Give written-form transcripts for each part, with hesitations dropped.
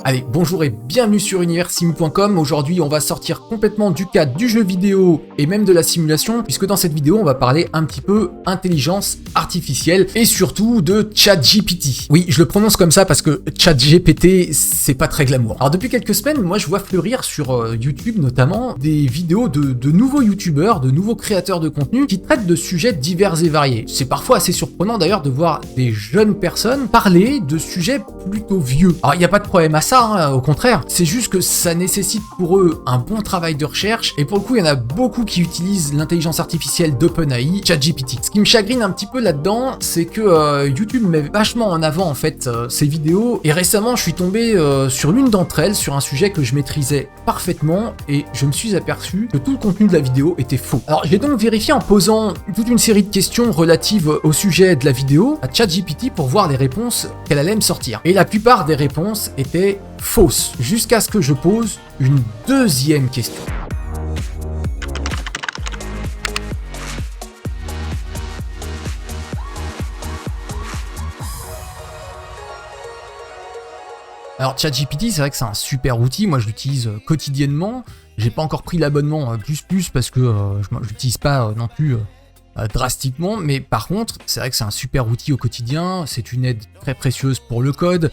Allez, bonjour et bienvenue sur universim.com. Aujourd'hui, on va sortir complètement du cadre du jeu vidéo et même de la simulation, puisque dans cette vidéo, on va parler un petit peu intelligence artificielle et surtout de ChatGPT. Oui, je le prononce comme ça parce que ChatGPT, c'est pas très glamour. Alors depuis quelques semaines, moi je vois fleurir sur YouTube notamment des vidéos de nouveaux youtubeurs, de nouveaux créateurs de contenu qui traitent de sujets divers et variés. C'est parfois assez surprenant d'ailleurs de voir des jeunes personnes parler de sujets plutôt vieux. Alors il n'y a pas de problème à ça, hein, au contraire, c'est juste que ça nécessite pour eux un bon travail de recherche et pour le coup il y en a beaucoup qui utilisent l'intelligence artificielle d'OpenAI, ChatGPT. Ce qui me chagrine un petit peu là-dedans, c'est que YouTube met vachement en avant en fait ces vidéos et récemment je suis tombé sur l'une d'entre elles sur un sujet que je maîtrisais parfaitement et je me suis aperçu que tout le contenu de la vidéo était faux. Alors j'ai donc vérifié en posant toute une série de questions relatives au sujet de la vidéo à ChatGPT pour voir les réponses qu'elle allait me sortir. Et la plupart des réponses étaient fausses, jusqu'à ce que je pose une deuxième question. Alors ChatGPT, c'est vrai que c'est un super outil, moi je l'utilise quotidiennement, j'ai pas encore pris l'abonnement plus parce que je l'utilise pas non plus drastiquement, mais par contre, c'est vrai que c'est un super outil au quotidien, c'est une aide très précieuse pour le code,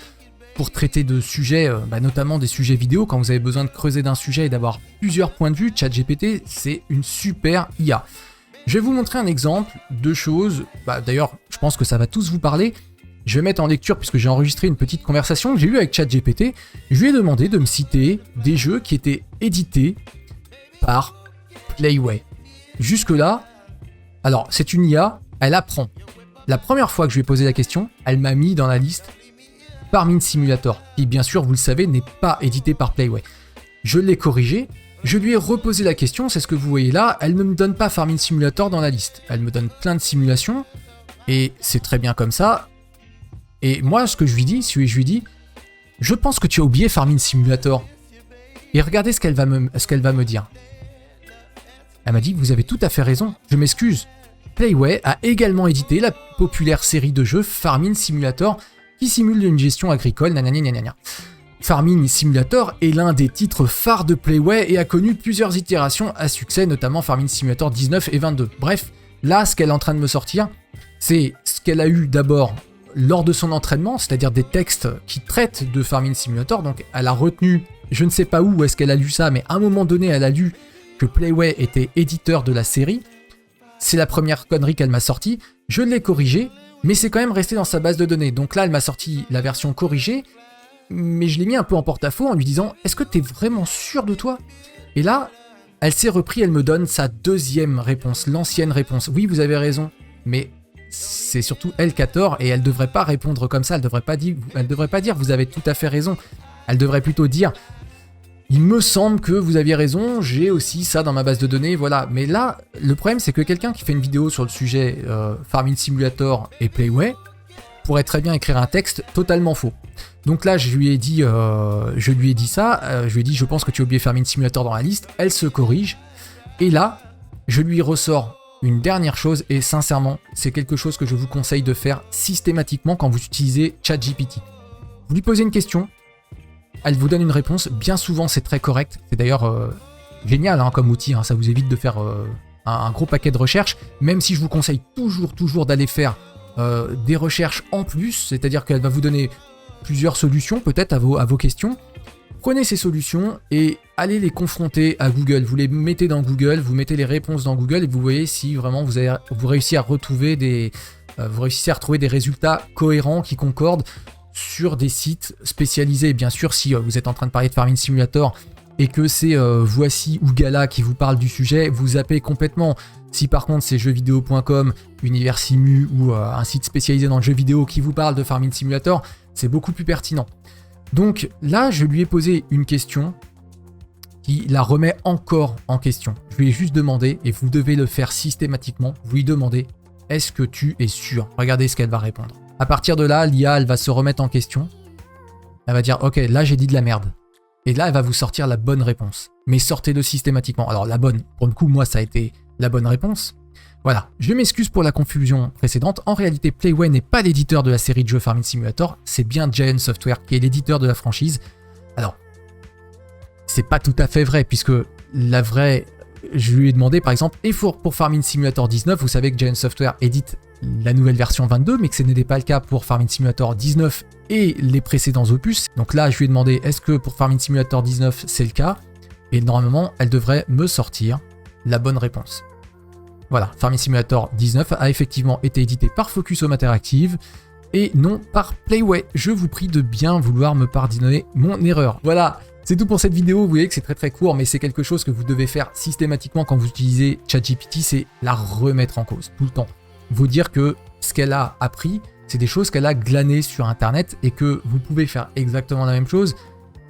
pour traiter de sujets, notamment des sujets vidéo, quand vous avez besoin de creuser d'un sujet et d'avoir plusieurs points de vue, ChatGPT, c'est une super IA. Je vais vous montrer un exemple de choses, d'ailleurs, je pense que ça va tous vous parler. Je vais mettre en lecture, puisque j'ai enregistré une petite conversation que j'ai eue avec ChatGPT. Je lui ai demandé de me citer des jeux qui étaient édités par Playway. Jusque-là, alors c'est une IA, elle apprend. La première fois que je lui ai posé la question, elle m'a mis dans la liste Farming Simulator, qui bien sûr, vous le savez, n'est pas édité par Playway. Je l'ai corrigé, je lui ai reposé la question, c'est ce que vous voyez là, elle ne me donne pas Farming Simulator dans la liste. Elle me donne plein de simulations, et c'est très bien comme ça. Et moi, ce que je lui dis, je pense que tu as oublié Farming Simulator. Et regardez ce qu'elle va me dire. Elle m'a dit, vous avez tout à fait raison, je m'excuse. Playway a également édité la populaire série de jeux Farming Simulator qui simule une gestion agricole, nanana. Farming Simulator est l'un des titres phares de Playway et a connu plusieurs itérations à succès, notamment Farming Simulator 19 et 22. Bref, là, ce qu'elle est en train de me sortir, c'est ce qu'elle a eu d'abord lors de son entraînement, c'est-à-dire des textes qui traitent de Farming Simulator. Donc elle a retenu, je ne sais pas où est-ce qu'elle a lu ça, mais à un moment donné, elle a lu que Playway était éditeur de la série. C'est la première connerie qu'elle m'a sortie. Je l'ai corrigée, mais c'est quand même resté dans sa base de données. Donc là, elle m'a sorti la version corrigée, mais je l'ai mis un peu en porte-à-faux en lui disant « Est-ce que tu es vraiment sûr de toi ?» Et là, elle s'est repris, elle me donne sa deuxième réponse, l'ancienne réponse. Oui, vous avez raison, mais c'est surtout elle qui a tort et elle devrait pas répondre comme ça, elle devrait pas dire vous avez tout à fait raison, elle devrait plutôt dire il me semble que vous aviez raison, j'ai aussi ça dans ma base de données, voilà. Mais là, le problème c'est que quelqu'un qui fait une vidéo sur le sujet Farming Simulator et Playway pourrait très bien écrire un texte totalement faux. Donc là, je lui ai dit je pense que tu as oublié Farming Simulator dans la liste, elle se corrige, et là, je lui ressors une dernière chose, et sincèrement, c'est quelque chose que je vous conseille de faire systématiquement quand vous utilisez ChatGPT. Vous lui posez une question, elle vous donne une réponse, bien souvent c'est très correct, c'est d'ailleurs génial comme outil, ça vous évite de faire un gros paquet de recherches, même si je vous conseille toujours d'aller faire des recherches en plus, c'est-à-dire qu'elle va vous donner plusieurs solutions peut-être à vos questions. Prenez ces solutions et allez les confronter à Google. Vous les mettez dans Google, vous mettez les réponses dans Google et vous voyez si vraiment vous réussissez à retrouver des résultats cohérents qui concordent sur des sites spécialisés. Et bien sûr, si vous êtes en train de parler de Farming Simulator et que c'est Voici ou Gala qui vous parle du sujet, vous zappez complètement. Si par contre c'est jeuxvideo.com, Universimu ou un site spécialisé dans le jeu vidéo qui vous parle de Farming Simulator, c'est beaucoup plus pertinent. Donc là, je lui ai posé une question qui la remet encore en question. Je lui ai juste demandé, et vous devez le faire systématiquement, vous lui demandez « Est-ce que tu es sûr ?» Regardez ce qu'elle va répondre. À partir de là, l'IA, elle va se remettre en question. Elle va dire « Ok, là j'ai dit de la merde. » Et là, elle va vous sortir la bonne réponse. Mais sortez-le systématiquement. Alors la bonne, pour le coup, moi, ça a été la bonne réponse. Voilà, je m'excuse pour la confusion précédente. En réalité, Playway n'est pas l'éditeur de la série de jeux Farming Simulator, c'est bien Giant Software qui est l'éditeur de la franchise. Alors, c'est pas tout à fait vrai, puisque la vraie... Je lui ai demandé, par exemple, et pour Farming Simulator 19, vous savez que Giant Software édite la nouvelle version 22, mais que ce n'était pas le cas pour Farming Simulator 19 et les précédents opus. Donc là, je lui ai demandé, est-ce que pour Farming Simulator 19, c'est le cas? Et normalement, elle devrait me sortir la bonne réponse. Voilà, Farming Simulator 19 a effectivement été édité par Focus Home Interactive et non par Playway. Je vous prie de bien vouloir me pardonner mon erreur. Voilà, c'est tout pour cette vidéo. Vous voyez que c'est très court, mais c'est quelque chose que vous devez faire systématiquement quand vous utilisez ChatGPT, c'est la remettre en cause tout le temps. Vous dire que ce qu'elle a appris, c'est des choses qu'elle a glanées sur Internet et que vous pouvez faire exactement la même chose.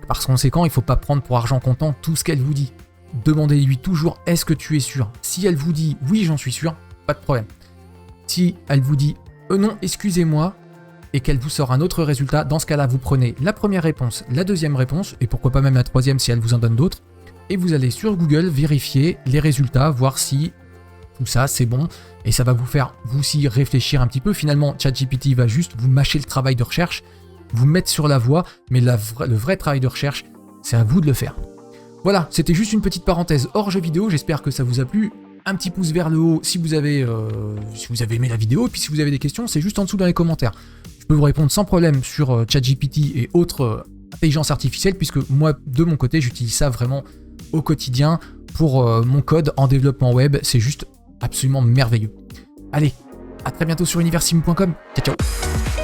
Par conséquent, il ne faut pas prendre pour argent comptant tout ce qu'elle vous dit. Demandez-lui toujours, est-ce que tu es sûr? Si elle vous dit, oui, j'en suis sûr, pas de problème. Si elle vous dit, non, excusez-moi, et qu'elle vous sort un autre résultat, dans ce cas-là, vous prenez la première réponse, la deuxième réponse, et pourquoi pas même la troisième si elle vous en donne d'autres, et vous allez sur Google vérifier les résultats, voir si tout ça c'est bon, et ça va vous faire vous aussi réfléchir un petit peu. Finalement, ChatGPT va juste vous mâcher le travail de recherche, vous mettre sur la voie, mais le vrai travail de recherche, c'est à vous de le faire. Voilà, c'était juste une petite parenthèse hors jeu vidéo, j'espère que ça vous a plu. Un petit pouce vers le haut si vous avez aimé la vidéo, et puis si vous avez des questions, c'est juste en dessous dans les commentaires. Je peux vous répondre sans problème sur ChatGPT et autres intelligences artificielles, puisque moi, de mon côté, j'utilise ça vraiment au quotidien pour mon code en développement web. C'est juste absolument merveilleux. Allez, à très bientôt sur universim.com. Ciao, ciao.